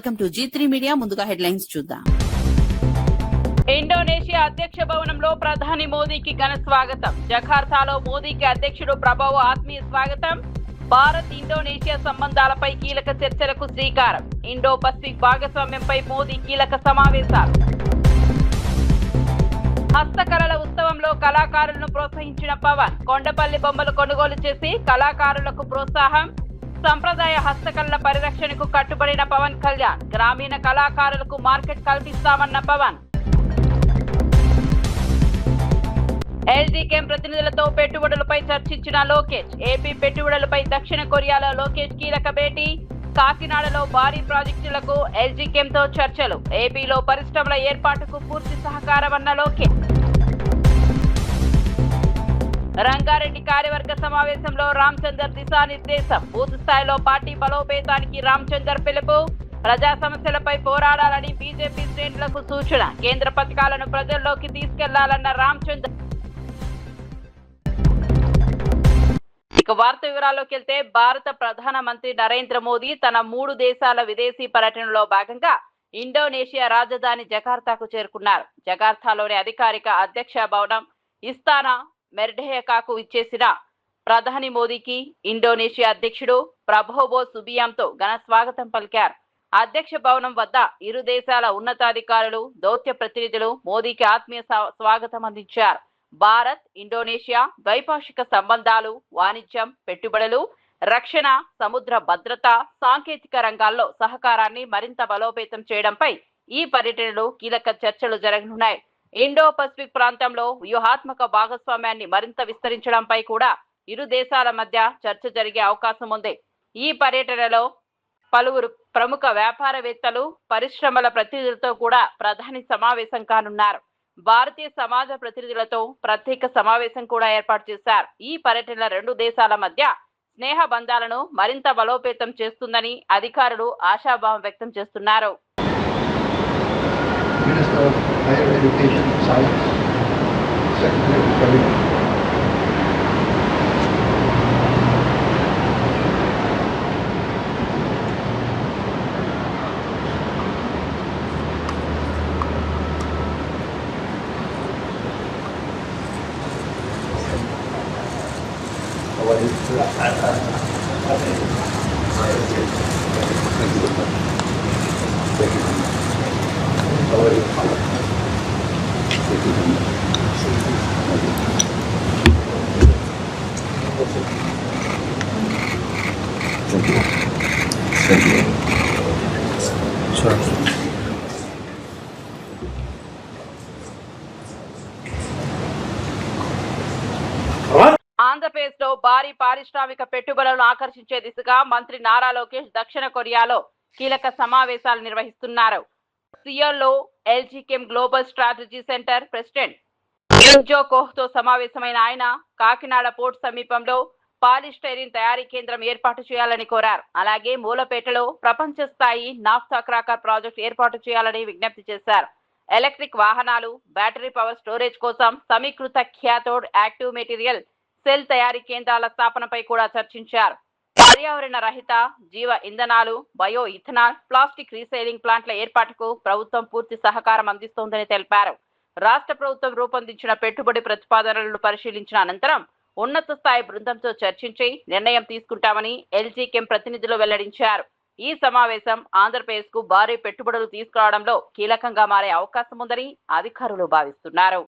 Welcome to G3 media. ముందుగా headlines చూద్దాం. Indonesia అధ్యక్ష భవనంలో ప్రధాని మోదీకి ఘన స్వాగతం. జకార్తాలో మోదీకి అధ్యక్షుడు ప్రభావ్ ఆత్మీయ స్వాగతం. భారత్ ఇండోనేషియా సంబంధాలపై కీలక చర్చలకు శ్రీకారం. ఇండో పసిఫిక్ భాగస్వామ్యంపై మోదీ కీలక సమావేశాలు. హస్తకళల ఉత్సవంలో కళాకారులను ప్రోత్సహించిన పవన్. కొండపల్లి బొమ్మలు కొనుగోలు చేసి కళాకారులకు ప్రోత్సాహం. సంప్రదాయ హస్తకళల పరిరక్షణకు కట్టుబడిన పవన్ కళ్యాణ్. గ్రామీణ కళాకారులకు మార్కెట్ కల్పిస్తామన్న పవన్. ఎల్జీ కేం ప్రతినిధులతో పెట్టుబడులపై చర్చించిన లోకేష్. ఏపీ పెట్టుబడులపై దక్షిణ కొరియాలో లోకేష్ కీలక భేటీ. కాకినాడలో భారీ ప్రాజెక్టులకు ఎల్జీ కేంతో చర్చలు. ఏపీలో పరిశ్రమల ఏర్పాటుకు పూర్తి సహకారమన్న లోకేష్. రంగారెడ్డి కార్యవర్గ సమావేశంలో రామచందర్ దిశానిర్దేశం. బూత్ స్థాయిలో పార్టీ బలోపేతానికి రామచందర్ పిలుపు. ప్రజా సమస్యలపై పోరాడాలని బీజేపీ శ్రేణులకు సూచన. కేంద్ర పథకాలను ప్రజల్లోకి తీసుకెళ్లాలన్న రామచందర్. ఇక వార్త వివరాల్లోకి వెళ్తే, భారత ప్రధానమంత్రి నరేంద్ర మోదీ తన 3 దేశాల విదేశీ పర్యటనలో భాగంగా ఇండోనేషియా రాజధాని జకార్తాకు చేరుకున్నారు. జకార్తాలోని అధికారిక అధ్యక్ష భవనం ఇస్తానా మెర్డేయకాకు ఇచ్చేసిన ప్రధాని మోదీకి ఇండోనేషియా అధ్యక్షుడు ప్రభోవో సుబియాంతో ఘన స్వాగతం పలికారు. అధ్యక్ష భవనం వద్ద ఇరు దేశాల ఉన్నతాధికారులు, దౌత్య ప్రతినిధులు మోదీకి ఆత్మీయ స్వాగతం అందించారు. భారత్ ఇండోనేషియా ద్వైపాక్షిక సంబంధాలు, వాణిజ్యం, పెట్టుబడులు, రక్షణ, సముద్ర భద్రత, సాంకేతిక రంగాల్లో సహకారాన్ని మరింత బలోపేతం చేయడంపై ఈ పర్యటనలో కీలక చర్చలు జరగనున్నాయి. ఇండో పసిఫిక్ ప్రాంతంలో వ్యూహాత్మక భాగస్వామ్యాన్ని మరింత విస్తరించడంపై కూడా ఇరు దేశాల మధ్య చర్చ జరిగే అవకాశం ఉంది. ఈ పర్యటనలో పలువురు ప్రముఖ వ్యాపారవేత్తలు, పరిశ్రమల ప్రతినిధులతో కూడా ప్రధాని సమావేశం కానున్నారు. భారతీయ సమాజ ప్రతినిధులతో ప్రత్యేక సమావేశం కూడా ఏర్పాటు చేశారు. ఈ పర్యటన 2 దేశాల మధ్య స్నేహ బంధాలను మరింత బలోపేతం చేస్తుందని అధికారులు ఆశాభావం వ్యక్తం చేస్తున్నారు. Higher Education and Science, Secretary of Cabinet. Andhra Pradesh లో భారీ పారిశ్రామిక పెట్టుబడులను ఆకర్షించే దిశగా మంత్రి నారా లోకేష్ దక్షిణ కొరియాలో కీలక సమావేశాలు నిర్వహిస్తున్నారు. సియోల్లో LG Chem global strategy centre president Yunjo కోహ్తో సమావేశమైన ఆయన కాకినాడ పోర్ట్ సమీపంలో పాలిస్టైరిన్ తయారీ కేంద్రం ఏర్పాటు చేయాలని కోరారు. అలాగే మూలపేటలో ప్రపంచ స్థాయి నాఫ్తా క్రాకర్ ప్రాజెక్టు ఏర్పాటు చేయాలని విజ్ఞప్తి చేశారు. ఎలక్ట్రిక్ వాహనాలు, బ్యాటరీ పవర్ స్టోరేజ్ కోసం సమీకృత క్యాథోడ్ యాక్టివ్ మెటీరియల్ సెల్ తయారీ కేంద్రాల స్థాపనపై కూడా చర్చించారు. పర్యావరణ రహిత జీవ ఇంధనాలు, బయో ఇథనాల్, ప్లాస్టిక్ రీసైలింగ్ ప్లాంట్ల ఏర్పాటుకు ప్రభుత్వం పూర్తి సహకారం అందిస్తోందని తెలిపారు. రాష్ట్ర ప్రభుత్వం రూపొందించిన పెట్టుబడి ప్రతిపాదనలను పరిశీలించిన అనంతరం ఉన్నత స్థాయి బృందంతో చర్చించి నిర్ణయం తీసుకుంటామని ఎల్జీ కేం ప్రతినిధులు వెల్లడించారు. ఈ సమావేశం ఆంధ్రప్రదేశ్ కు భారీ పెట్టుబడులు తీసుకురావడంలో కీలకంగా మారే అవకాశం ఉందని అధికారులు భావిస్తున్నారు.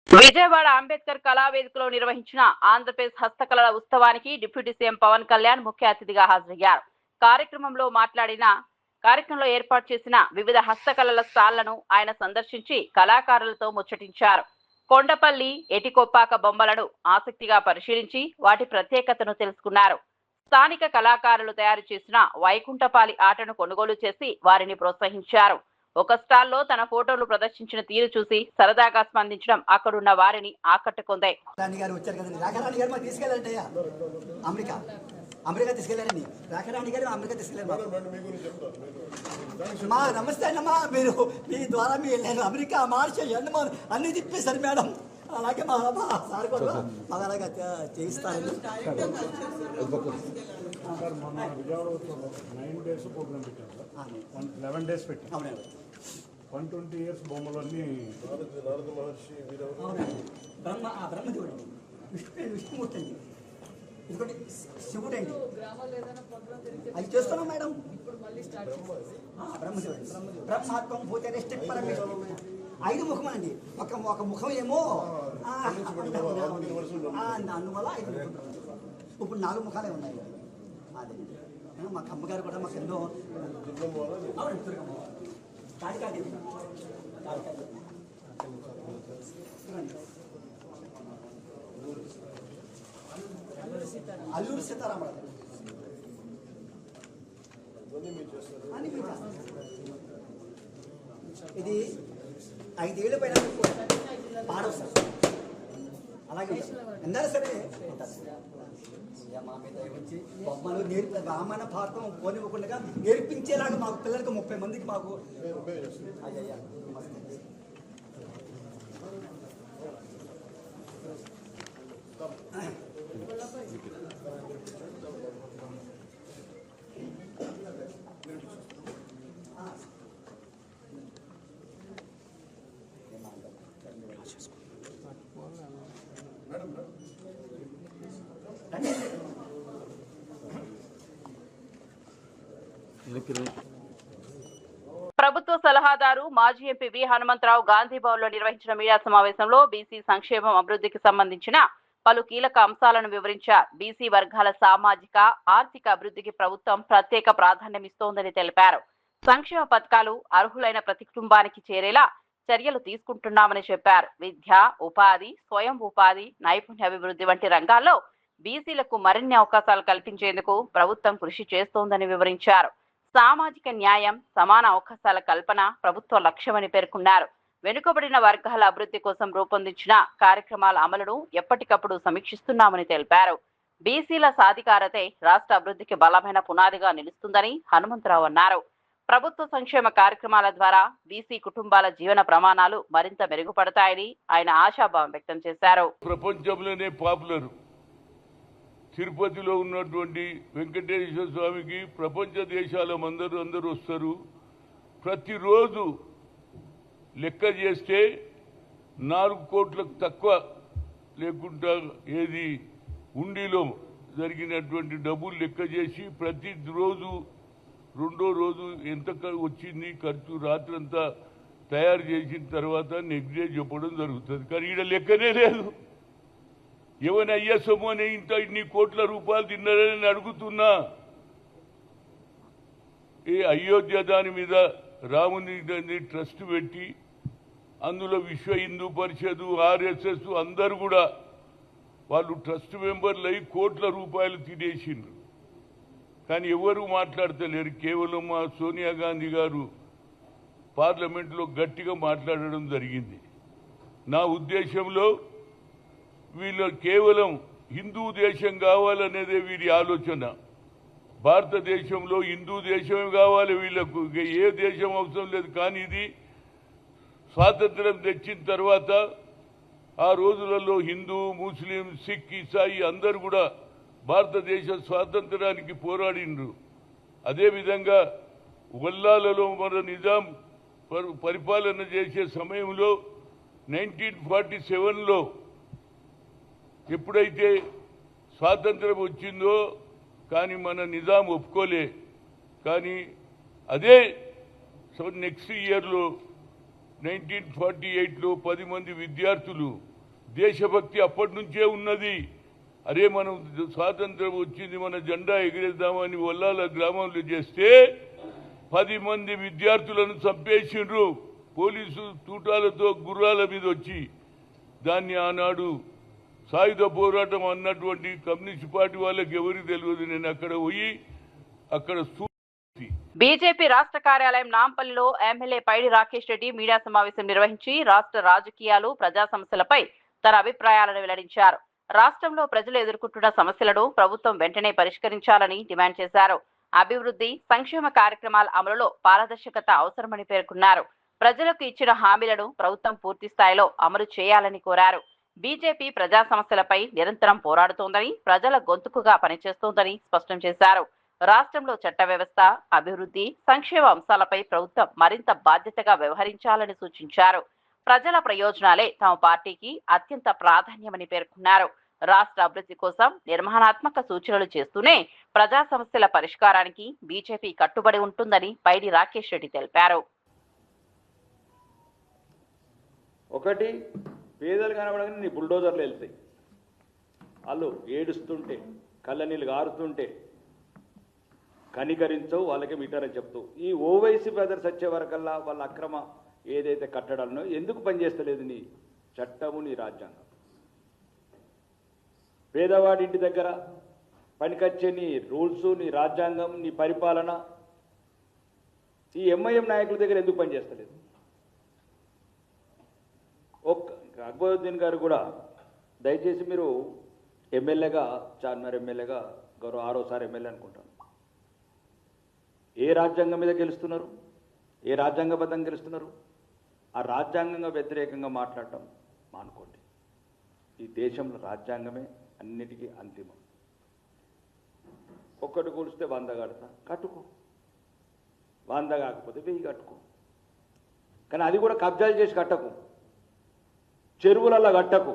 విజయవాడ అంబేద్కర్ కళావేదికలో నిర్వహించిన ఆంధ్రప్రదేశ్ హస్తకళల ఉత్సవానికి డిప్యూటీ సీఎం పవన్ కళ్యాణ్ ముఖ్య అతిథిగా హాజరయ్యారు. కార్యక్రమంలో మాట్లాడిన కార్యక్రమంలో ఏర్పాటు చేసిన వివిధ హస్తకళల స్టాళ్లను ఆయన సందర్శించి కళాకారులతో ముచ్చటించారు. కొండపల్లి ఎటికొప్పాక బొమ్మలను ఆసక్తిగా పరిశీలించి వాటి ప్రత్యేకతను తెలుసుకున్నారు. స్థానిక కళాకారులు తయారు చేసిన వైకుంఠపాలి ఆటను కొనుగోలు చేసి వారిని ప్రోత్సహించారు. ఒక స్టాల్లో తన ఫోటోలు ప్రదర్శించిన తీరు చూసి సరదాగా స్పందించడం అక్కడున్న వారిని ఆకట్టుకుంది. అమెరికా తీసుకెళ్లారండి. రాఖరాణి గారు అమెరికా తీసుకెళ్లారు. మా నమస్తే అన్నమ్మా, మీరు మీ ద్వారా నేను అమెరికా మార్చేసి అన్ని తిప్పేశారు మేడం. అలాగే మా సార్ కూడా మాకు అలాగే చేయిస్తారండి. 9 days ప్రోగ్రామ్ పెట్టాం సార్. 11 days పెట్టాం. అవునండి. 120 years బొమ్మలన్నీ నారద మహర్షి బ్రహ్మదేవుడు విష్ణుమూర్తి అండి. ఇంకోటి శివుడు అండి. అది చేస్తున్నాం మేడం. బ్రహ్మదేవుడు బ్రహ్మాత్మం భూతేష్ట పరమేశ్వరు 5 ముఖం అండి. ఒక ముఖం ఏమో అందువల్ల 5 ముఖం. ఇప్పుడు 4 ముఖాలే ఉన్నాయి. అదే మా అమ్మగారు కూడా మాకు ఎన్నో అల్లూరు సీతారామరాజు ఇది 5 ఏళ్ళ పైన పాడవు సార్. అలాగే అందరూ సరే మా మీద వచ్చి బొమ్మలు రామాయణ భారతం పోనివ్వకుండా నేర్పించేలాగా మాకు పిల్లలకి 30 మందికి మాకు అయ్యా ప్రభుత్వ సలహాదారు మాజీ ఎంపీ వి హనుమంతరావు గాంధీ భవన్ లో నిర్వహించిన మీడియా సమావేశంలో బీసీ సంక్షేమం అభివృద్ధికి సంబంధించిన పలు కీలక అంశాలను వివరించారు. బీసీ వర్గాల సామాజిక ఆర్థిక అభివృద్ధికి ప్రభుత్వం ప్రత్యేక ప్రాధాన్యమిస్తోందని తెలిపారు. సంక్షేమ పథకాలు అర్హులైన ప్రతి కుటుంబానికి చేరేలా చర్యలు తీసుకుంటున్నామని చెప్పారు. విద్య, ఉపాధి, స్వయం ఉపాధి, నైపుణ్యాభివృద్ధి వంటి రంగాల్లో బీసీలకు మరిన్ని అవకాశాలు కల్పించేందుకు ప్రభుత్వం కృషి చేస్తోందని వివరించారు. సామాజిక న్యాయం, సమాన అవకాశాల కల్పన ప్రభుత్వ లక్ష్యమని పేర్కొన్నారు. వెనుకబడిన వర్గాల అభివృద్ధి కోసం రూపొందించిన కార్యక్రమాల అమలును ఎప్పటికప్పుడు సమీక్షిస్తున్నామని తెలిపారు. బీసీల సాధికారతే రాష్ట్ర అభివృద్ధికి బలమైన పునాదిగా నిలుస్తుందని హనుమంతరావు అన్నారు. ప్రభుత్వ సంక్షేమ కార్యక్రమాల ద్వారా బీసీ కుటుంబాల జీవన ప్రమాణాలు మరింత మెరుగుపడతాయని ఆయన ఆశాభావం వ్యక్తం చేశారు. ప్రపంచంలోనే పాపులర్ తిరుపతిలో ఉన్నటువంటి వెంకటేశ్వర స్వామికి ప్రపంచ దేశాల అందరూ వస్తారు. ప్రతిరోజు లెక్క చేస్తే 4 కోట్లకు తక్కువ లేకుండా ఏది ఉండిలో జరిగినటువంటి డబ్బులు లెక్క చేసి ప్రతి రోజు రెండో రోజు ఎంత వచ్చింది ఖర్చు రాత్రంతా తయారు చేసిన తర్వాత నెక్స్ట్ డే చెప్పడం జరుగుతుంది. కానీ ఈడ లెక్కనే లేదు. ఏమైనా అయ్యా సొమ్ము అని ఇన్ని కోట్ల రూపాయలు తిన్నారని అడుగుతున్నా. అయోధ్య దాని మీద రాముని ట్రస్ట్ పెట్టి అందులో విశ్వ హిందూ పరిషత్, ఆర్ఎస్ఎస్ అందరు కూడా వాళ్ళు ట్రస్ట్ మెంబర్లు అయి కోట్ల రూపాయలు తినేసిండ్రు. కానీ ఎవరు మాట్లాడతలేరు. కేవలం మా సోనియా గాంధీ గారు పార్లమెంట్లో గట్టిగా మాట్లాడడం జరిగింది. నా ఉద్దేశంలో వీళ్ళు కేవలం హిందూ దేశం కావాలనేదే వీరి ఆలోచన. భారతదేశంలో హిందూ దేశమే కావాలి వీళ్ళకు, ఏ దేశం అవసరం లేదు. కానీ ఇది స్వాతంత్రం తెచ్చిన తర్వాత ఆ రోజులలో హిందూ, ముస్లిం, సిక్, ఇసాయి అందరూ కూడా భారతదేశ స్వాతంత్రానికి పోరాడిండ్రు. అదేవిధంగా వల్లాలలో మన నిజాం పరిపాలన చేసే సమయంలో 1947లో ఎప్పుడైతే స్వాతంత్రం వచ్చిందో కానీ మన నిజాం ఒప్పుకోలే. కానీ అదే నెక్స్ట్ ఇయర్లో 1948లో 10 మంది విద్యార్థులు దేశభక్తి అప్పటి నుంచే ఉన్నది. అరే మనం స్వాతంత్రం వచ్చింది, మన జెండా ఎగిరేద్దామని వల్లాల గ్రామంలో చేస్తే 10 మంది విద్యార్థులను చంపేసిండ్రు పోలీసు తూటాలతో గుర్రాల మీద వచ్చి. దాన్ని ఆనాడు సాయుధ పోరాటం అన్నటువంటి కమ్యూనిస్ట్ పార్టీ వాళ్ళకి ఎవరికి తెలియదు. నేను అక్కడ పోయి అక్కడ బీజేపీ రాష్ట్ర కార్యాలయం నాంపల్లిలో ఎమ్మెల్యే పైడి రాకేష్ రెడ్డి మీడియా సమావేశం నిర్వహించి రాష్ట్ర రాజకీయాలు ప్రజా సమస్యలపై తన అభిప్రాయాలను వెల్లడించారు. రాష్ట్రంలో ప్రజలు ఎదుర్కొంటున్న సమస్యలను ప్రభుత్వం వెంటనే పరిష్కరించాలని డిమాండ్ చేశారు. అభివృద్ధి సంక్షేమ కార్యక్రమాల అమలులో పారదర్శకత అవసరమని పేర్కొన్నారు. ప్రజలకు ఇచ్చిన హామీలను ప్రభుత్వం పూర్తి స్థాయిలో అమలు చేయాలని కోరారు. బీజేపీ ప్రజా సమస్యలపై నిరంతరం పోరాడుతోందని, ప్రజల గొంతుకుగా పనిచేస్తోందని స్పష్టం చేశారు. రాష్ట్రంలో చట్ట వ్యవస్థ, అభివృద్ధి, సంక్షేమ అంశాలపై ప్రభుత్వం మరింత బాధ్యతగా వ్యవహరించాలని సూచించారు. ప్రజల ప్రయోజనాలే తమ పార్టీకి అత్యంత ప్రాధాన్యమని పేర్కొన్నారు. రాష్ట్ర అభివృద్ధి కోసం నిర్మాణాత్మక సూచనలు చేస్తూనే ప్రజా సమస్యల పరిష్కారానికి బీజేపీ కట్టుబడి ఉంటుందని పైడి రాకేష్ రెడ్డి తెలిపారు. ఒకటి, పేదలు కనబడగానే నీ బుల్డోజర్లు వెళ్తాయి. వాళ్ళు ఏడుస్తుంటే, కళ్ళ నీళ్ళు గారుతుంటే కనికరించవు, వాళ్ళకే మీటర్ అని చెప్తావు. ఈ ఓవైసీ బ్రదర్స్ వచ్చే వరకల్లా వాళ్ళ అక్రమ ఏదైతే కట్టడాలనో ఎందుకు పనిచేస్తలేదు నీ చట్టము, నీ రాజ్యాంగం? పేదవాడి ఇంటి దగ్గర పనికొచ్చే నీ రూల్స్, నీ రాజ్యాంగం, నీ పరిపాలన ఈ ఎంఐఎం నాయకుల దగ్గర ఎందుకు పనిచేస్తలేదు? అక్బరుద్దీన్ గారు కూడా దయచేసి మీరు ఎమ్మెల్యేగా, చార్మినార్ ఎమ్మెల్యేగా, గౌరవ 6వ ఎమ్మెల్యే అనుకుంటాను, ఏ రాజ్యాంగం మీద గెలుస్తున్నారు? ఏ రాజ్యాంగబద్ధంగా గెలుస్తున్నారు? ఆ రాజ్యాంగంగా వ్యతిరేకంగా మాట్లాడటం మానుకోండి. ఈ దేశంలో రాజ్యాంగమే అన్నిటికీ అంతిమం. ఒక్కటి కూలిస్తే 100 కడతా, కట్టుకో. 100 కాకపోతే 1000 కట్టుకో. కానీ అది కూడా కబ్జాలు చేసి కట్టకు, చెరువులలో కట్టకు,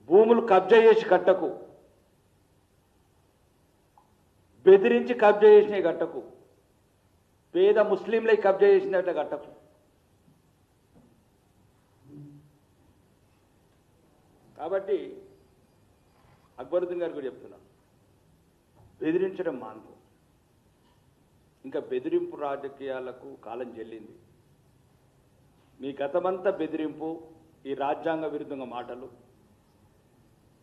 భూములు కబ్జా చేసి కట్టకు, బెదిరించి కబ్జా చేసినవి కట్టకు, పేద ముస్లింలకి కబ్జా చేసినట్టు కట్టకు. కాబట్టి అక్బరుద్దీన్ గారు కూడా చెప్తున్నాను, బెదిరించడం మానుకో. ఇంకా బెదిరింపు రాజకీయాలకు కాలం చెల్లింది. మీ గతమంతా బెదిరింపు, ఈ రాజ్యాంగ విరుద్ధంగా మాటలు,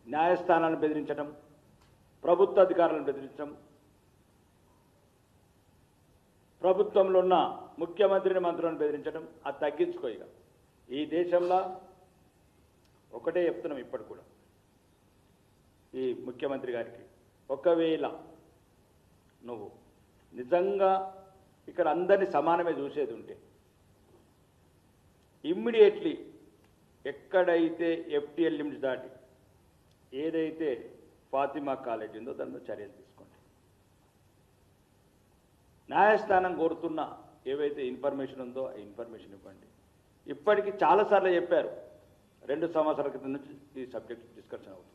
న్యాయస్థానాలను బెదిరించడం, ప్రభుత్వ అధికారులను బెదిరించడం, ప్రభుత్వంలో ఉన్న ముఖ్యమంత్రిని, మంత్రులను బెదిరించడం, అది తగ్గించుకో. ఇక ఈ దేశంలో ఒకటే చెప్తున్నాం ఇప్పటికి కూడా ఈ ముఖ్యమంత్రి గారికి, ఒకవేళ నువ్వు నిజంగా ఇక్కడ అందరినీ సమానమే చూసేది ఉంటే ఇమ్మీడియట్లీ ఎక్కడైతే ఎఫ్టీఎల్ లిమిట్స్ దాటి ఏదైతే ఫాతిమా కాలేజ్ ఉందో దాని మీద చర్యలు తీసుకోండి. న్యాయస్థానం కోరుతున్న ఏవైతే ఇన్ఫర్మేషన్ ఉందో ఆ ఇన్ఫర్మేషన్ ఇవ్వండి. ఇప్పటికీ చాలాసార్లు చెప్పారు, 2 సంవత్సరాల క్రితం నుంచి ఈ సబ్జెక్ట్ డిస్కషన్ అవుతుంది.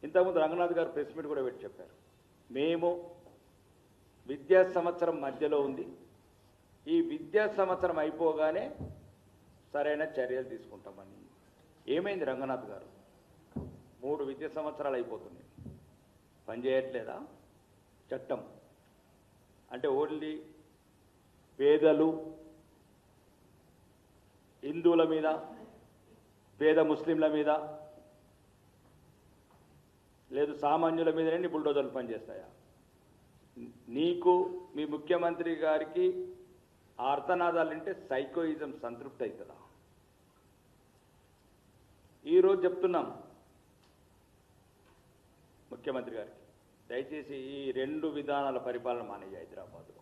ఇంతకుముందు రంగనాథ్ గారు ప్రెస్ మీట్ కూడా పెట్టి చెప్పారు, మేము విద్యా సంవత్సరం మధ్యలో ఉంది, ఈ విద్యా సంవత్సరం అయిపోగానే సరైన చర్యలు తీసుకుంటామని. ఏమైంది రంగనాథ్ గారు? 3 విద్యా సంవత్సరాలు అయిపోతుంది, పనిచేయట్లేదా చట్టం? అంటే ఓన్లీ పేదలు, హిందువుల మీద, పేద ముస్లింల మీద, లేదు సామాన్యుల మీదనే బుల్డోజర్లు పనిచేస్తాయా? నీకు మీ ముఖ్యమంత్రి గారికి ఆ అర్థనాదాలు అంటే సైకోయిజం సంతృప్తి అవుతుందా? ఈరోజు చెప్తున్నాం ముఖ్యమంత్రి గారికి, దయచేసి ఈ 2 విధానాల పరిపాలన మానేయ హైదరాబాద్లో.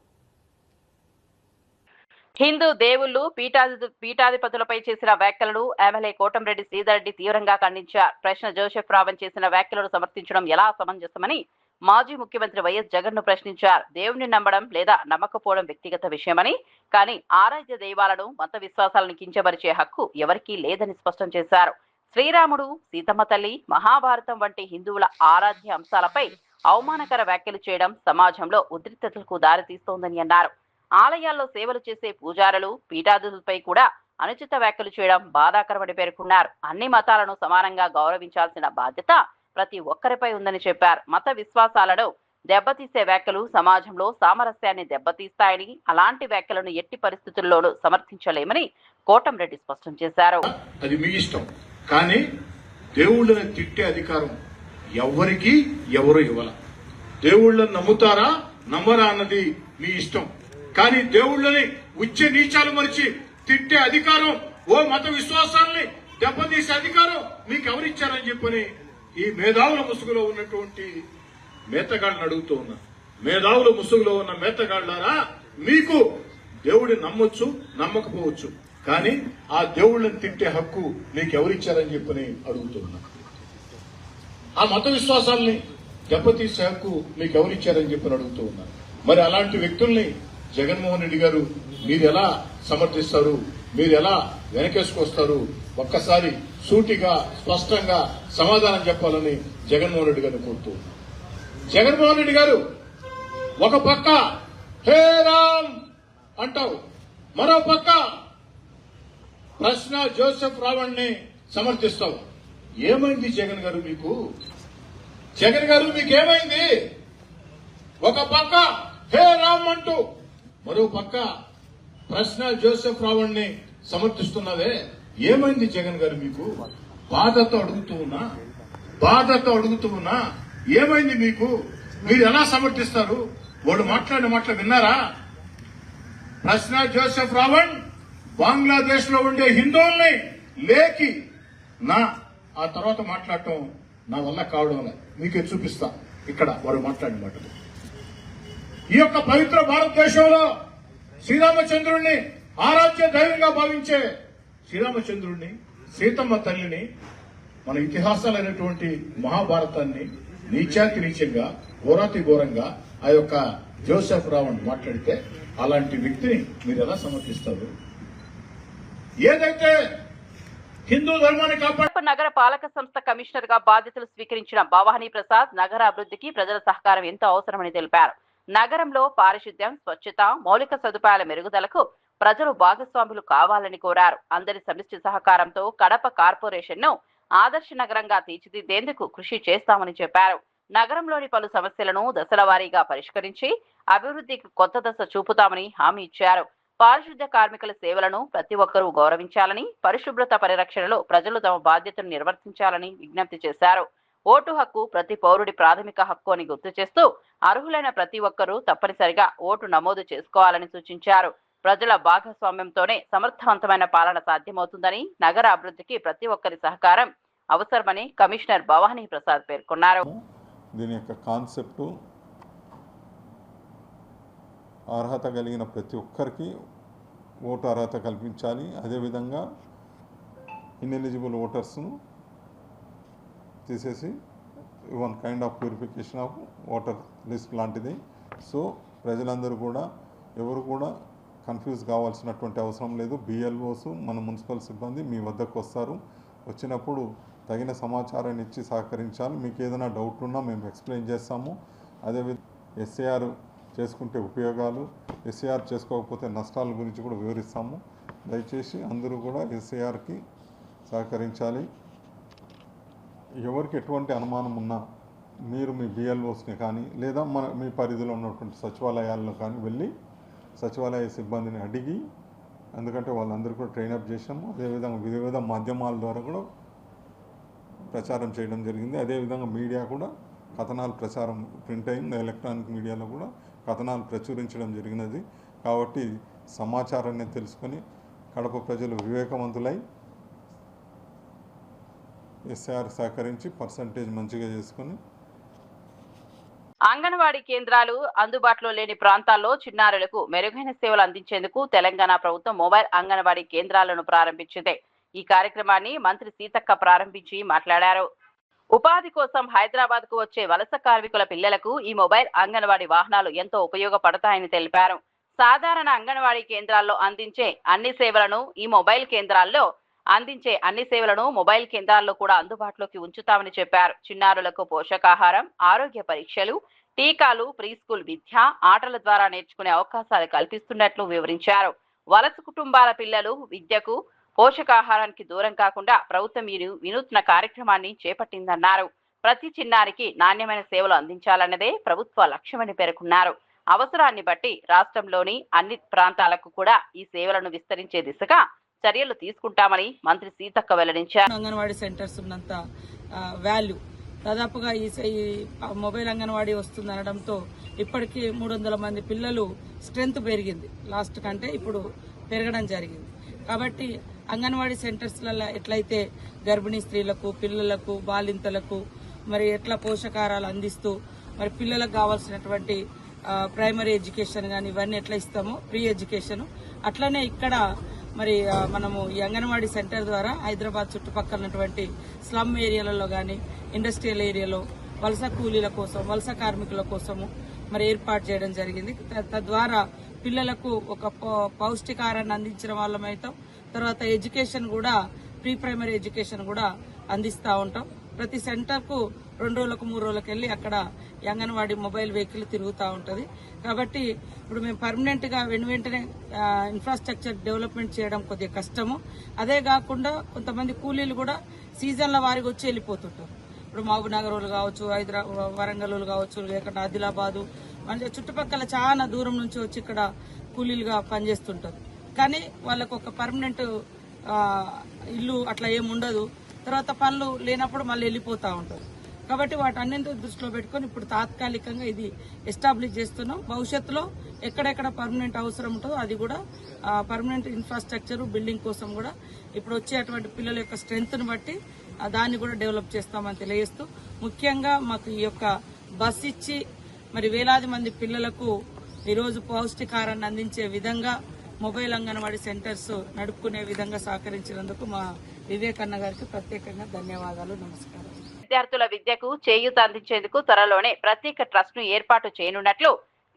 హిందూ దేవుళ్లు పీఠాధిపతులపై చేసిన వ్యాఖ్యలను ఎమ్మెల్యే కోటంరెడ్డి శ్రీధర్ రెడ్డి తీవ్రంగా ఖండించారు. ప్రశ్న జోసెఫ్ రావణ్ చేసిన వ్యాఖ్యలను సమర్థించడం ఎలా సమంజసమని మాజీ ముఖ్యమంత్రి వైఎస్ జగన్ ను ప్రశ్నించారు. దేవుణ్ణి నమ్మడం లేదా నమ్మకపోవడం వ్యక్తిగత విషయమని, కానీ ఆరాధ్య దైవాలను, మత విశ్వాసాలను కించపరిచే హక్కు ఎవరికీ లేదని స్పష్టం చేశారు. శ్రీరాముడు, సీతమ్మ తల్లి, మహాభారతం వంటి హిందువుల ఆరాధ్య అంశాలపై అవమానకర వ్యాఖ్యలు చేయడం సమాజంలో ఉద్రిక్తతలకు దారితీస్తోందని అన్నారు. ఆలయాల్లో సేవలు చేసే పూజారులు, పీఠాధిపతులపై కూడా అనుచిత వ్యాఖ్యలు చేయడం బాధాకరమని పేర్కొన్నారు. అన్ని మతాలను సమానంగా గౌరవించాల్సిన బాధ్యత ప్రతి ఒక్కరిపై ఉందని చెప్పారు. మత విశ్వాసాలను దెబ్బతీసే వ్యాఖ్యలు సమాజంలో సామరస్యాన్ని దెబ్బతీస్తాయని, అలాంటి వ్యాఖ్యలను ఎట్టి పరిస్థితుల్లోనూ సమర్థించలేమని కోటంరెడ్డి స్పష్టం చేశారు. అది మీ ఇష్టం, కానీ దేవుళ్ళని తిట్టే అధికారం ఎవరికి ఎవరు ఇవ్వాల. దేవుళ్ళని నమ్ముతారా నమ్మరా అన్నది మీ ఇష్టం, కానీ దేవుళ్ళని ఉచ్చ నీచాలు మరిచి తిట్టే అధికారం, ఓ మత విశ్వాసాన్ని దెబ్బతీసే అధికారం మీకు ఎవరిచ్చారని చెప్పని ఈ మేధావుల ముసుగులో ఉన్నటువంటి మేతగాళ్ళని అడుగుతూ ఉన్నా. మేధావుల ముసుగులో ఉన్న మేతగాళ్ళారా, మీకు దేవుడిని నమ్మొచ్చు నమ్మకపోవచ్చు, కానీ ఆ దేవుళ్ళని తిట్టే హక్కు మీకు ఎవరిచ్చారని చెప్పని అడుగుతూ ఉన్నా. ఆ మత విశ్వాసాలని దెబ్బతీసే హక్కు మీకు ఎవరిచ్చారని చెప్పని అడుగుతూ ఉన్నా. మరి అలాంటి వ్యక్తుల్ని జగన్మోహన్ రెడ్డి గారు మీరు ఎలా సమర్థిస్తారు, మీరు ఎలా వెనకేసుకొస్తారు? ఒక్కసారి సూటిగా స్పష్టంగా సమాధానం చెప్పాలని జగన్మోహన్ రెడ్డి గారిని కోరుతూ ఉన్నా. జగన్మోహన్ రెడ్డి గారు ఒక పక్క హే రామ్ అంటావు, మరో పక్క ప్రశ్న జోసెఫ్ రావణ్ని సమర్థిస్తావు. ఏమైంది జగన్ గారు మీకు? జగన్ గారు మీకేమైంది? ఒక పక్క హే రామ్ అంటూ మరో పక్క ప్రశ్న జోసెఫ్ రావణ్ని సమర్థిస్తున్నావే, ఏమైంది జగన్ గారు మీకు? బాధతో అడుగుతూ ఉన్నా ఏమైంది మీకు? మీరు ఎలా సమర్థిస్తారు? వాడు మాట్లాడిన మాటలు విన్నారా? ప్రశ్న జోసెఫ్ రావణ్ బంగ్లాదేశ్ లో ఉండే హిందువుల్ని లేకి ఆ తర్వాత మాట్లాడటం నా వల్ల కావడం మీకే చూపిస్తా. ఇక్కడ వాడు మాట్లాడిన మాటలు. ఈ యొక్క పవిత్ర భారతదేశంలో శ్రీరామచంద్రుణ్ణి ఆరాధ్య దైవంగా భావించే శ్రీరామచంద్రుణ్ణి, సీతమ్మ తల్లిని, మన ఇతిహాసాలైనటువంటి మహాభారతాన్ని నీచాతి నీచంగా ఘోరాతి ఘోరంగా ఆ యొక్క జోసెఫ్ రావణ్ మాట్లాడితే అలాంటి వ్యక్తిని మీరు ఎలా సమర్థిస్తారు? ఏదైతే హిందూ ధర్మాన్ని కాపాడు నగర పాలక సంస్థ కమిషనర్ గా బాధ్యతలు స్వీకరించిన భవానీ ప్రసాద్ నగర అభివృద్ధికి ప్రజల సహకారం ఎంతో అవసరమని తెలిపారు. నగరంలో పారిశుద్ధ్యం, స్వచ్ఛత, మౌలిక సదుపాయాల మెరుగుదలకు ప్రజలు భాగస్వాములు కావాలని కోరారు. అందరి సమిష్టి సహకారంతో కడప కార్పొరేషన్ ను ఆదర్శ నగరంగా తీర్చిదిద్దేందుకు కృషి చేస్తామని చెప్పారు. నగరంలోని పలు సమస్యలను దశల వారీగా పరిష్కరించి అభివృద్ధికి కొత్త దశ చూపుతామని హామీ ఇచ్చారు. పారిశుద్ధ్య కార్మికుల సేవలను ప్రతి ఒక్కరూ గౌరవించాలని, పరిశుభ్రత పరిరక్షణలో ప్రజలు తమ బాధ్యతను నిర్వర్తించాలని విజ్ఞప్తి చేశారు. ఓటు హక్కు ప్రతి పౌరుడి ప్రాథమిక హక్కు అని గుర్తు చేస్తూ అర్హులైన ప్రతి ఒక్కరూ తప్పనిసరిగా ఓటు నమోదు చేసుకోవాలని సూచించారు. ప్రజల భాగస్వామ్యంతోనే సమర్థవంతమైన పాలన సాధ్యమవుతుందని, నగర అభివృద్ధికి ప్రతి ఒక్కరి సహకారం అవసరమని కమిషనర్ భవానీ ప్రసాద్ పేర్కొన్నారు. దీని యొక్క కాన్సెప్ట్ అర్హత కలిగిన ప్రతి ఒక్కరికి ఓటు అర్హత కల్పించాలి. అదేవిధంగా ఇన్ఎలిజిబుల్ ఓటర్స్ను తీసేసి one kind of purification of voter list లాంటిది. సో ప్రజలందరూ కూడా ఎవరు కూడా కన్ఫ్యూజ్ కావాల్సినటువంటి అవసరం లేదు. బిఎల్ఓస్, మన మున్సిపల్ సిబ్బంది మీ వద్దకు వస్తారు. వచ్చినప్పుడు తగిన సమాచారాన్ని ఇచ్చి సహకరించాలి. మీకు ఏదైనా డౌట్ ఉన్నా మేము ఎక్స్ప్లెయిన్ చేస్తాము. అదేవిధంగా ఎస్ఏఆర్ చేసుకుంటే ఉపయోగాలు, ఎస్ఏఆర్ చేసుకోకపోతే నష్టాల గురించి కూడా వివరిస్తాము. దయచేసి అందరూ కూడా ఎస్ఏఆర్కి సహకరించాలి. ఎవరికి ఎటువంటి అనుమానం ఉన్నా మీరు మీ బిఎల్ఓస్ని కానీ లేదా మీ పరిధిలో ఉన్నటువంటి సచివాలయాల్లో కానీ వెళ్ళి సచివాలయ సిబ్బందిని అడిగి, ఎందుకంటే వాళ్ళందరూ కూడా ట్రైనప్ చేసాము. అదేవిధంగా వివిధ మాధ్యమాల ద్వారా కూడా ప్రచారం చేయడం జరిగింది. అదేవిధంగా మీడియా కూడా కథనాలు ప్రచారం, ప్రింట్ అయింది, ఎలక్ట్రానిక్ మీడియాలో కూడా కథనాలు ప్రచురించడం జరిగినది. కాబట్టి సమాచారాన్ని తెలుసుకొని కడప ప్రజలు వివేకవంతులై ఎస్ఆర్ సహకరించి పర్సంటేజ్ మంచిగా చేసుకొని అంగన్వాడీ కేంద్రాలు అందుబాటులో లేని ప్రాంతాల్లో చిన్నారులకు మెరుగైన సేవలు అందించేందుకు తెలంగాణ ప్రభుత్వం మొబైల్ అంగన్వాడీ కేంద్రాలను ప్రారంభించింది. ఈ కార్యక్రమాన్ని మంత్రి సీతక్క ప్రారంభించి మాట్లాడారు. ఉపాధి కోసం హైదరాబాద్ కు వచ్చే వలస కార్మికుల పిల్లలకు ఈ మొబైల్ అంగన్వాడీ వాహనాలు ఎంతో ఉపయోగపడతాయని తెలిపారు. సాధారణ అంగన్వాడీ కేంద్రాల్లో అందించే అన్ని సేవలను మొబైల్ కేంద్రాల్లో కూడా అందుబాటులోకి ఉంచుతామని చెప్పారు. చిన్నారులకు పోషకాహారం, ఆరోగ్య పరీక్షలు, టీకాలు, ప్రీ స్కూల్ విద్య, ఆటల ద్వారా నేర్చుకునే అవకాశాలు కల్పిస్తున్నట్లు వివరించారు. వలస కుటుంబాల పిల్లలు విద్యకు, పోషకాహారానికి దూరం కాకుండా ప్రభుత్వం ఈ వినూత్న కార్యక్రమాన్ని చేపట్టిందన్నారు. ప్రతి చిన్నారికి నాణ్యమైన సేవలు అందించాలన్నదే ప్రభుత్వ లక్ష్యమని పేర్కొన్నారు. అవసరాన్ని బట్టి రాష్ట్రంలోని అన్ని ప్రాంతాలకు కూడా ఈ సేవలను విస్తరించే దిశగా చర్యలు తీసుకుంటామని మంత్రి సీతక్క వెల్లడించారు. అంగన్వాడీ సెంటర్స్ ఉన్నంత వాల్యూ దాదాపుగా ఈ మొబైల్ అంగన్వాడీ వస్తుంది అనడంతో ఇప్పటికీ 300 మంది పిల్లలు స్ట్రెంత్ పెరిగింది. లాస్ట్ కంటే ఇప్పుడు పెరగడం జరిగింది. కాబట్టి అంగన్వాడీ సెంటర్స్లలో ఎట్లయితే గర్భిణీ స్త్రీలకు, పిల్లలకు, బాలింతలకు మరి ఎట్లా పోషకాహారాలు అందిస్తూ మరి పిల్లలకు కావాల్సినటువంటి ప్రైమరీ ఎడ్యుకేషన్ కానీ ఇవన్నీ ఎట్లా ఇస్తామో ప్రీ ఎడ్యుకేషన్ అట్లనే ఇక్కడ మరి మనము ఈ అంగన్వాడీ సెంటర్ ద్వారా హైదరాబాద్ చుట్టుపక్కల ఉన్నటువంటి స్లమ్ ఏరియాలలో కానీ ఇండస్ట్రియల్ ఏరియాలో వలస కూలీల కోసం, వలస కార్మికుల కోసము మరి ఏర్పాటు చేయడం జరిగింది. తద్వారా పిల్లలకు ఒక పౌష్టికాహారాన్ని అందించిన వాళ్ళమైతాం. తర్వాత ఎడ్యుకేషన్ కూడా ప్రీ ప్రైమరీ ఎడ్యుకేషన్ కూడా అందిస్తూ ఉంటాం. ప్రతి సెంటర్కు 2 రోజులకు 3 రోజులకు వెళ్ళి అక్కడ అంగన్వాడీ మొబైల్ వెహికల్ తిరుగుతూ ఉంటుంది. కాబట్టి ఇప్పుడు మేము పర్మనెంట్గా వెంటనే ఇన్ఫ్రాస్ట్రక్చర్ డెవలప్మెంట్ చేయడం కొద్దిగా కష్టము. అదే కాకుండా కొంతమంది కూలీలు కూడా సీజన్ల వారికి వచ్చి వెళ్ళిపోతుంటారు. ఇప్పుడు మహబూబ్ నగర్ కావచ్చు, వరంగల్ కావచ్చు, లేకుండా ఆదిలాబాదు మన చుట్టుపక్కల చాలా దూరం నుంచి వచ్చి ఇక్కడ కూలీలుగా పనిచేస్తుంటారు. కానీ వాళ్ళకు ఒక పర్మనెంట్ ఇల్లు అట్లా ఏముండదు. తర్వాత పనులు లేనప్పుడు మళ్ళీ వెళ్ళిపోతూ ఉంటారు. కాబట్టి వాటన్నింటినీ దృష్టిలో పెట్టుకొని ఇప్పుడు తాత్కాలికంగా ఇది ఎస్టాబ్లిష్ చేస్తున్నాం. భవిష్యత్తులో ఎక్కడెక్కడ పర్మనెంట్ అవసరం ఉంటుందో అది కూడా పర్మనెంట్ ఇన్ఫ్రాస్ట్రక్చర్ బిల్డింగ్ కోసం కూడా ఇప్పుడు వచ్చేటువంటి పిల్లల యొక్క స్ట్రెంగ్త్ను బట్టి దాన్ని కూడా డెవలప్ చేస్తామని తెలియజేస్తూ, ముఖ్యంగా మాకు ఈ యొక్క బస్ ఇచ్చి మరి వేలాది మంది పిల్లలకు ఈరోజు పౌష్టికాహారాన్ని అందించే విధంగా మొబైల్ అంగన్వాడీ సెంటర్స్ నడుపుకునే విధంగా సహకరించినందుకు మా వివేకన్న గారికి ప్రత్యేకంగా ధన్యవాదాలు. నమస్కారం. విద్యార్థుల విద్యకు చేయూత అందించేందుకు త్వరలోనే ప్రత్యేక ట్రస్ట్ ను ఏర్పాటు చేయనున్నట్లు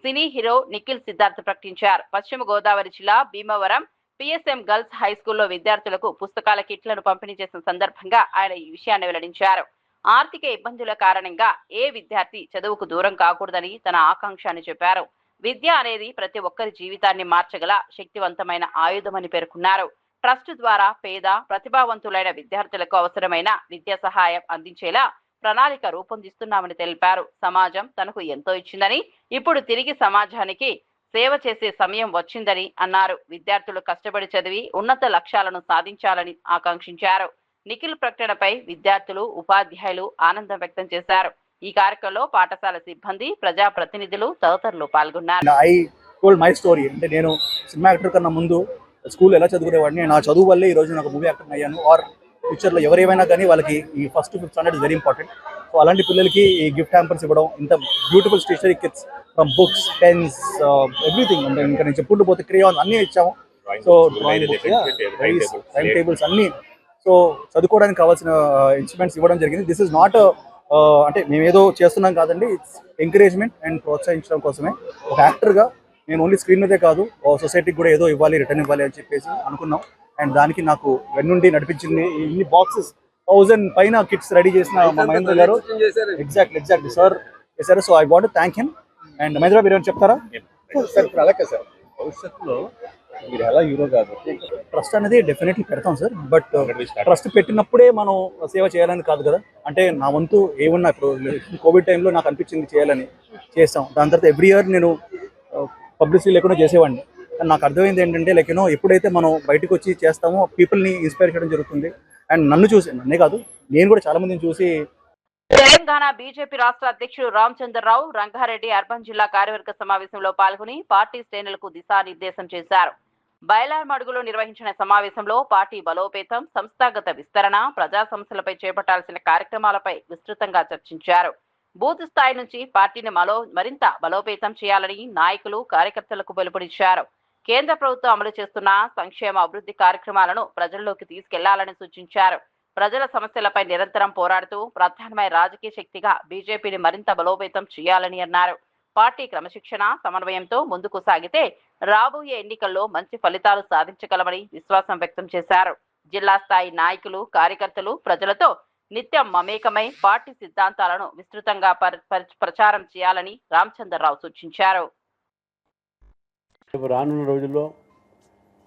సినీ హీరో నిఖిల్ సిద్ధార్థ్ ప్రకటించారు. పశ్చిమ గోదావరి జిల్లా భీమవరం పిఎస్ఎం గర్ల్స్ హై స్కూల్లో విద్యార్థులకు పుస్తకాల కిట్లను పంపిణీ చేసిన సందర్భంగా ఆయన ఈ విషయాన్ని వెల్లడించారు. ఆర్థిక ఇబ్బందుల కారణంగా ఏ విద్యార్థి చదువుకు దూరం కాకూడదని తన ఆకాంక్ష అని చెప్పారు. విద్య అనేది ప్రతి ఒక్కరి జీవితాన్ని మార్చగల శక్తివంతమైన ఆయుధమని పేర్కొన్నారు. ట్రస్ట్ ద్వారా పేద, ప్రతిభావంతులైన విద్యార్థులకు అవసరమైన విద్యా సహాయం అందించేలా ప్రణాళిక రూపొందిస్తున్నామని తెలిపారు. సమాజం తనకు ఎంతో ఇచ్చిందని, ఇప్పుడు తిరిగి సమాజానికి సేవ చేసే సమయం వచ్చిందని అన్నారు. విద్యార్థులు కష్టపడి చదివి ఉన్నత లక్ష్యాలను సాధించాలని ఆకాంక్షించారు. నిఖిల్ ప్రకటనపై విద్యార్థులు, ఉపాధ్యాయులు ఆనందం వ్యక్తం చేశారు. ఈ కార్యక్రమంలో పాఠశాల సిబ్బంది, ప్రజాప్రతినిధులు తదితరులు పాల్గొన్నారు. I told my story. అంటే నేను సినిమా యాక్టర్ కన్నా ముందు స్కూల్ ఎలా చదువుకునేవాడిని, నా చదువు వల్లే ఈ రోజు నాకు మూవీ యాక్టర్ అయ్యాను. ఆర్ ఫ్యూచర్లో ఎవరేమైనా కానీ వాళ్ళకి ఈ first 5th standard is very important. So అలాంటి పిల్లలకి ఈ గిఫ్ట్ హ్యాంపర్స్ ఇవ్వడం, ఇంత beautiful stationery kits from books, pens, everything. అంటే ఇంకా నేను చెప్పుకుంటూ పోతే క్రేయాన్స్ అన్నీ ఇచ్చాము. సో టైం టేబుల్స్ అన్నీ, సో చదువుకోవడానికి కావాల్సిన ఇన్స్ట్రుమెంట్స్ ఇవ్వడం జరిగింది. దిస్ ఇస్ నాట్ అంటే మేమేదో చేస్తున్నాం కాదండి, ఇట్స్ ఎంకరేజ్మెంట్ అండ్ ప్రోత్సహించడం కోసమే. ఒక యాక్టర్గా నేను ఓన్లీ స్క్రీన్ మీదే కాదు, సొసైటీకి కూడా ఏదో ఇవ్వాలి, రిటర్న్ ఇవ్వాలి అని చెప్పేసి అనుకున్నాం. అండ్ దానికి నాకు వెన్నుండి నడిపించింది ఇన్ని బాక్సెస్ 1000 పైన కిట్స్ రెడీ చేసిన మా మహేంద్ర గారు. ఎగ్జాక్ట్లీ సార్ చేశారు. So I want to thank him. And Mahendra మీరు ఏమైనా చెప్తారా? సార్ ఇప్పుడు అలాగే సార్, భవిష్యత్తులో మీరు ఎలా హీరో కాదు, ట్రస్ట్ అనేది డెఫినెట్లీ పెడతాం సార్. బట్ ట్రస్ట్ పెట్టినప్పుడే మనం సేవ చేయాలని కాదు కదా. అంటే నా వంతు ఏమున్నా, ఇప్పుడు కోవిడ్ టైంలో నాకు అనిపించింది చేయాలని చేస్తాం. దాని తర్వాత ఎవ్రీ ఇయర్ నేను పబ్లిసిటీ లేకుండా చేసేవాడిని. కానీ నాకు అర్థమైంది ఏంటంటే లైక్ యూనో ఎప్పుడైతే మనం బయటకు వచ్చి చేస్తామో పీపుల్ని ఇన్స్పైర్ చేయడం జరుగుతుంది. అండ్ నన్నే కాదు, నేను కూడా చాలా మందిని చూసి. తెలంగాణ బీజేపీ రాష్ట్ర అధ్యక్షుడు రామచంద్రరావు రంగారెడ్డి అర్బన్ జిల్లా కార్యవర్గ సమావేశంలో పాల్గొని పార్టీ శ్రేణులకు దిశానిర్దేశం చేశారు. బయలార్మడుగులో నిర్వహించిన సమావేశంలో పార్టీ బలోపేతం, సంస్థాగత విస్తరణ, ప్రజా సమస్యలపై చేపట్టాల్సిన కార్యక్రమాలపై విస్తృతంగా చర్చించారు. బూత్ స్థాయి నుంచి పార్టీని మరింత బలోపేతం చేయాలని నాయకులు, కార్యకర్తలకు పిలుపునిచ్చారు. కేంద్ర ప్రభుత్వం అమలు చేస్తున్న సంక్షేమ అభివృద్ధి కార్యక్రమాలను ప్రజల్లోకి తీసుకెళ్లాలని సూచించారు. ప్రజల సమస్యలపై నిరంతరం పోరాడుతూ ప్రధానమైన రాజకీయ శక్తిగా బీజేపీని మరింత బలోపేతం చేయాలని అన్నారు. పార్టీ క్రమశిక్షణ, సమన్వయంతో ముందుకు సాగితే రాబోయే ఎన్నికల్లో మంచి ఫలితాలు సాధించగలమని విశ్వాసం వ్యక్తం చేశారు. జిల్లా స్థాయి నాయకులు, కార్యకర్తలు ప్రజలతో నిత్యం మమేకమై పార్టీ సిద్ధాంతాలను విస్తృతంగా ప్రచారం చేయాలని రామచంద్రరావు సూచించారు. రానున్న రోజుల్లో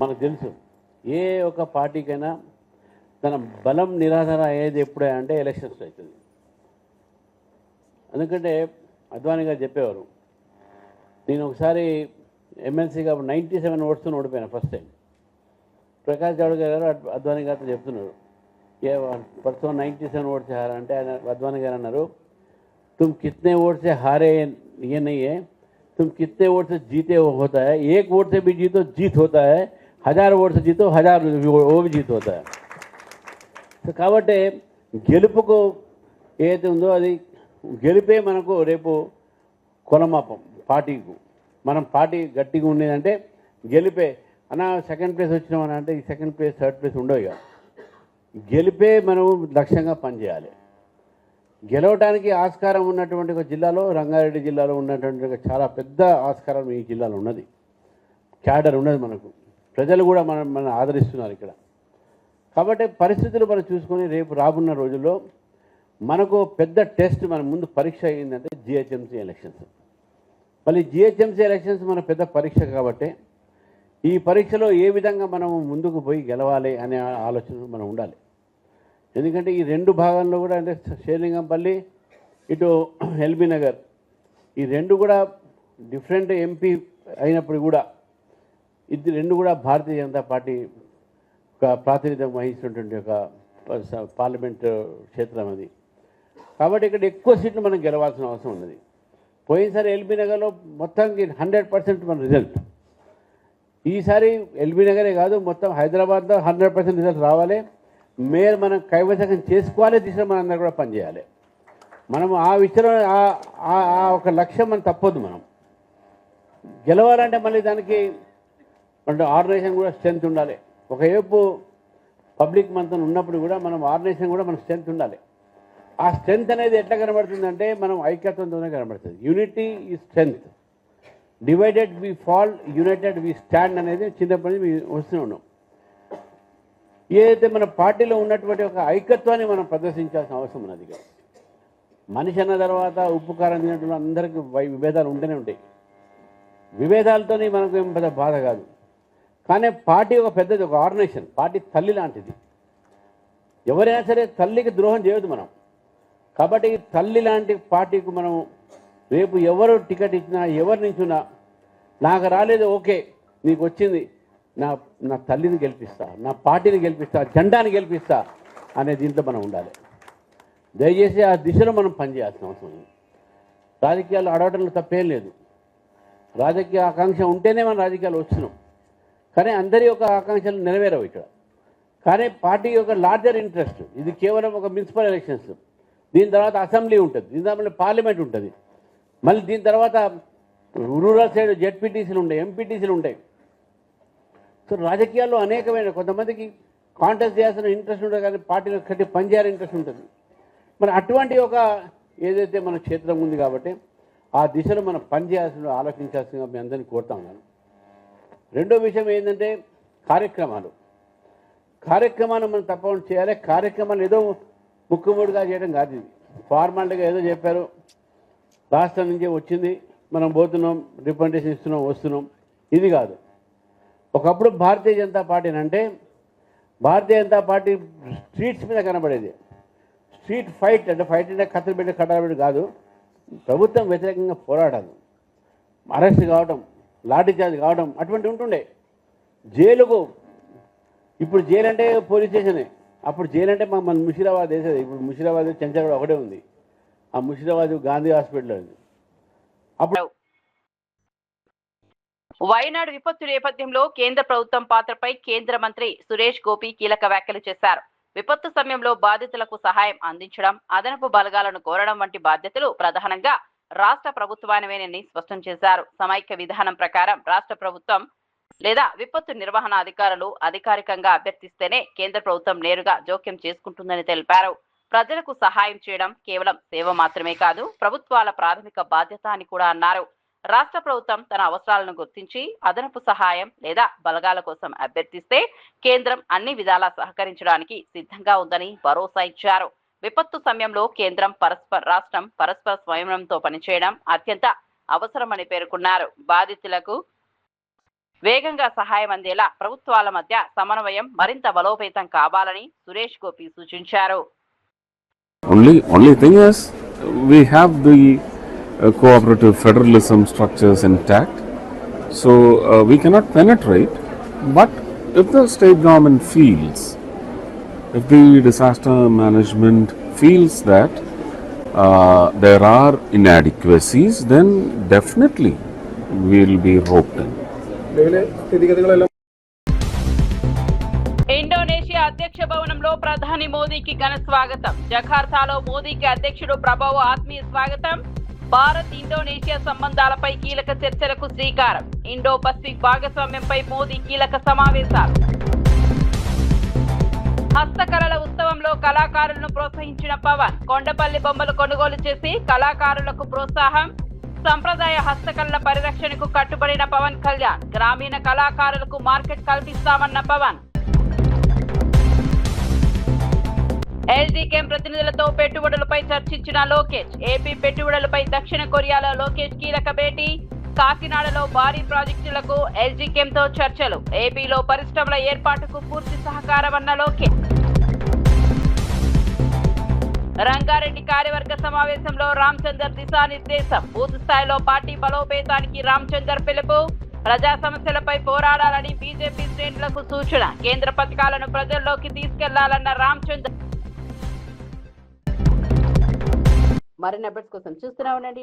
మనకు తెలుసు, ఏ ఒక పార్టీకైనా తన బలం నిరాధార అయ్యేది ఎప్పుడే అంటే ఎలక్షన్స్ అవుతుంది. ఎందుకంటే అద్వానీ గారు చెప్పేవారు, నేను ఒకసారి ఎమ్మెల్సీగా 97 ఓట్స్తో ఓడిపోయాను ఫస్ట్ టైం. ప్రకాష్ జావడేకర్ గారు అద్వానీ గారితో చెప్తున్నారు, ఏ परसों 97 वोट से हारा అంటే ఆయన అద్వానీ గారు అన్నారు, तुम कितने वोट से हारे ये नहीं है, तुम कितने वोट से जीते होता है, एक वोट से भी जीतो जीत होता है, 1000 वोट से जीतो 1000 वो भी जीत होता है. సో కాబట్టి గెలుపుకు ఏదైతే ఉందో అది గెలిపే మనకు రేపు కొలమాపం పార్టీకు. మనం పార్టీ గట్టిగా ఉండేదంటే గెలిపే అన్న సెకండ్ ప్లేస్ వచ్చినామని అంటే ఈ సెకండ్ ప్లేస్ థర్డ్ ప్లేస్ ఉండవు. ఇక గెలిపే మనం లక్ష్యంగా పనిచేయాలి. గెలవడానికి ఆస్కారం ఉన్నటువంటి ఒక జిల్లాలో రంగారెడ్డి జిల్లాలో ఉన్నటువంటి చాలా పెద్ద ఆస్కారం ఈ జిల్లాలో ఉన్నది. క్యాడర్ ఉన్నది మనకు, ప్రజలు కూడా మన ఆదరిస్తున్నారు ఇక్కడ. కాబట్టి పరిస్థితులు మనం చూసుకొని రేపు రాబోన్న రోజుల్లో మనకు పెద్ద టెస్ట్ మన ముందు పరీక్ష అయ్యిందంటే జిహెచ్ఎంసీ ఎలక్షన్స్. మళ్ళీ జిహెచ్ఎంసీ ఎలక్షన్స్ మన పెద్ద పరీక్ష కాబట్టి ఈ పరీక్షలో ఏ విధంగా మనం ముందుకు పోయి గెలవాలి అనే ఆలోచన మనం ఉండాలి. ఎందుకంటే ఈ రెండు భాగాల్లో కూడా అంటే షేర్లింగంపల్లి ఇటు ఎల్బీ నగర్ ఈ రెండు కూడా డిఫరెంట్ ఎంపీ అయినప్పుడు కూడా ఇది రెండు కూడా భారతీయ జనతా పార్టీ ఒక ప్రాతినిధ్యం వహిస్తున్నటువంటి ఒక పార్లమెంట్ క్షేత్రం అది. కాబట్టి ఇక్కడ ఎక్కువ సీట్లు మనం గెలవాల్సిన అవసరం ఉన్నది. పోయినసారి ఎల్బీ నగర్లో మొత్తానికి 100% మన రిజల్ట్. ఈసారి ఎల్బీ నగరే కాదు మొత్తం హైదరాబాద్లో 100% రిజల్ట్ రావాలి. మేయర్ మనం కైవసం చేసుకోవాలి, దిశలో మనం అందరూ కూడా పనిచేయాలి. మనం ఆ విషయంలో ఆ ఒక లక్ష్యం మనం తప్పొద్దు. మనం గెలవాలంటే మళ్ళీ దానికి అంటే ఆర్గనైజేషన్ కూడా స్ట్రెంత్ ఉండాలి. ఒకవైపు పబ్లిక్ మనతో ఉన్నప్పుడు కూడా మనం ఆర్గనైజేషన్ కూడా మన స్ట్రెంత్ ఉండాలి. ఆ స్ట్రెంత్ అనేది ఎట్లా కనబడుతుందంటే మనం ఐక్యత్వంతోనే కనబడుతుంది. యూనిటీ ఈ strength, divided we fall, united we stand అనేది చిన్నప్పటి నుంచి వస్తూనే ఉన్నాం. ఏదైతే మన పార్టీలో ఉన్నటువంటి ఒక ఐక్యత్వాన్ని మనం ప్రదర్శించాల్సిన అవసరం ఉన్నది. మనిషి అన్న తర్వాత ఉప్పు కారం తినట్లు అందరికీ విభేదాలు ఉంటూనే ఉంటాయి. విభేదాలతోనే మనకు ఏం పెద్ద బాధ కాదు. కానీ పార్టీ ఒక పెద్దది, ఒక ఆర్గనైజేషన్, పార్టీ తల్లి లాంటిది. ఎవరైనా సరే తల్లికి ద్రోహం చేయొద్దు మనం. కాబట్టి తల్లి లాంటి పార్టీకి మనం రేపు ఎవరు టికెట్ ఇచ్చినా ఎవరు నించున్నా నాకు రాలేదు ఓకే, నీకు వచ్చింది, నా తల్లిని గెలిపిస్తా, నా పార్టీని గెలిపిస్తా, జెండాని గెలిపిస్తా అనే దీంట్లో మనం ఉండాలి. దయచేసి ఆ దిశలో మనం పనిచేయాల్సిన అవసరం ఉంది. రాజకీయాలు అడగడంలో తప్పేం లేదు. రాజకీయ ఆకాంక్ష ఉంటేనే మనం రాజకీయాలు వచ్చినాం. కానీ అందరి యొక్క ఆకాంక్షలు నెరవేరవు ఇక్కడ. కానీ పార్టీ యొక్క లార్జర్ ఇంట్రెస్ట్ ఇది కేవలం ఒక మున్సిపల్ ఎలక్షన్స్, దీని తర్వాత అసెంబ్లీ ఉంటుంది, దీని తర్వాత పార్లమెంట్ ఉంటుంది, మళ్ళీ దీని తర్వాత రూరల్ సైడ్ జెడ్పీటీసీలు ఉంటాయి, ఎంపీటీసీలు ఉంటాయి. సో రాజకీయాల్లో అనేకమైన కొంతమందికి కాంటెస్ట్ చేయాల్సిన ఇంట్రెస్ట్ ఉంటుంది, కానీ పార్టీలో కట్టి పనిచేయాలని ఇంట్రెస్ట్ ఉంటుంది. మరి అటువంటి ఒక ఏదైతే మన క్షేత్రం ఉంది కాబట్టి ఆ దిశలో మనం పనిచేయాల్సిన ఆలోచించాల్సిందిగా మీ అందరినీ కోరుతా ఉన్నాను. రెండో విషయం ఏంటంటే కార్యక్రమాలు మనం తప్పకుండా చేయాలి. కార్యక్రమాలు ఏదో ముక్కుముడిగా చేయడం కాదు. ఇది ఫార్మాలిటీగా ఏదో చెప్పారు, రాష్ట్రం నుంచి వచ్చింది, మనం పోతున్నాం, రిప్రజెంటేషన్ ఇస్తున్నాం, వస్తున్నాం, ఇది కాదు. ఒకప్పుడు భారతీయ జనతా పార్టీ అంటే భారతీయ జనతా పార్టీ స్ట్రీట్స్ మీద కనబడేది. స్ట్రీట్ ఫైట్ అంటే కత్తులు పెట్టి కట్టాలి కాదు, ప్రభుత్వం వ్యతిరేకంగా పోరాడాలి, అరెస్ట్ కావడం, లాఠీ చార్జ్ కావడం అటువంటి ఉంటుండే. జైలుకు ఇప్పుడు జైలు అంటే పోలీస్ స్టేషనే, అప్పుడు జైలు అంటే మన ముషీరాబాద్ వేసేది. ఇప్పుడు ముషీరాబాద్ చెంచగడ ఒకటే ఉంది, ఆ ముషీరాబాద్ గాంధీ హాస్పిటల్ ఉంది. అప్పుడు వైనాడు విపత్తు నేపథ్యంలో కేంద్ర ప్రభుత్వం పాత్రపై కేంద్ర మంత్రి సురేష్ గోపి కీలక వ్యాఖ్యలు చేశారు. విపత్తు సమయంలో బాధితులకు సహాయం అందించడం, అదనపు బలగాలను కోరడం వంటి బాధ్యతలు ప్రధానంగా రాష్ట్ర ప్రభుత్వానివేనని స్పష్టం చేశారు. సమైక్య విధానం ప్రకారం రాష్ట్ర ప్రభుత్వం లేదా విపత్తు నిర్వహణ అధికారులు అధికారికంగా అభ్యర్థిస్తేనే కేంద్ర ప్రభుత్వం నేరుగా జోక్యం చేసుకుంటుందని తెలిపారు. ప్రజలకు సహాయం చేయడం కేవలం సేవ మాత్రమే కాదు, ప్రభుత్వాల ప్రాథమిక బాధ్యత అని కూడా అన్నారు. రాష్ట్ర ప్రభుత్వం తన అవసరాలను గుర్తించి అదనపు సహాయం లేదా బలగాల కోసం అభ్యర్థిస్తే కేంద్రం అన్ని విధాలా సహకరించడానికి సిద్ధంగా ఉందని భరోసా ఇచ్చారు. విపత్తు సమయంలో కేంద్రం రాష్ట్రం పరస్పర స్వయంతో పనిచేయడం అత్యంత అవసరమని పేర్కొన్నారు. బాధితులకు వేగంగా సహాయం అందేలా ప్రభుత్వాల మధ్య సమన్వయం మరింత బలోపేతం కావాలని సురేష్ గోపి సూచించారు. Only thing is we have the cooperative federalism structures intact, so we cannot penetrate. But if the state government feels, if the disaster management feels that there are inadequacies, then definitely we will be roped in. Indonesia అధ్యక్ష భవనంలో ప్రధాని మోదీకి ఘన స్వాగతం. జకార్తాలో మోదీకి అధ్యక్షుడు ప్రభావ్ ఆత్మీయ స్వాగతం. భారత్ ఇండోనేషియా సంబంధాలపై కీలక చర్చలకు శ్రీకారం. ఇండో పసిఫిక్ భాగస్వామ్యంపై మోదీ కీలక సమావేశాలు. హస్తకళల ఉత్సవంలో కళాకారులను ప్రోత్సహించిన పవన్. కొండపల్లి బొమ్మలు కొనుగోలు చేసి కళాకారులకు ప్రోత్సాహం. సంప్రదాయ హస్తకళల పరిరక్షణకు కట్టుబడిన పవన్ కళ్యాణ్. గ్రామీణ కళాకారులకు మార్కెట్ కల్పిస్తామన్న పవన్. ఎల్జీకేఎం ప్రతినిధులతో పెట్టుబడులపై చర్చించిన లోకేష్. ఏపీ పెట్టుబడులపై దక్షిణ కొరియాలో లోకేష్ కీలక భేటీ. కాకినాడలో భారీ ప్రాజెక్టులకు ఎల్జీకేఎంతో చర్చలు. ఏపీలో పరిశ్రమల ఏర్పాటుకు పూర్తి సహకారమన్న లోకేష్. రంగారెడ్డి కార్యవర్గ సమావేశంలో రామచందర్ దిశానిర్దేశం. బూత్ స్థాయిలో పార్టీ బలోపేతానికి రామచందర్ పిలుపు. ప్రజా సమస్యలపై పోరాడాలని బీజేపీ శ్రేణులకు సూచన. కేంద్ర పథకాలను ప్రజల్లోకి తీసుకెళ్లాలన్న రామచందర్. మరిన్ని అప్డేట్స్ కోసం చూస్తూనే ఉండండి.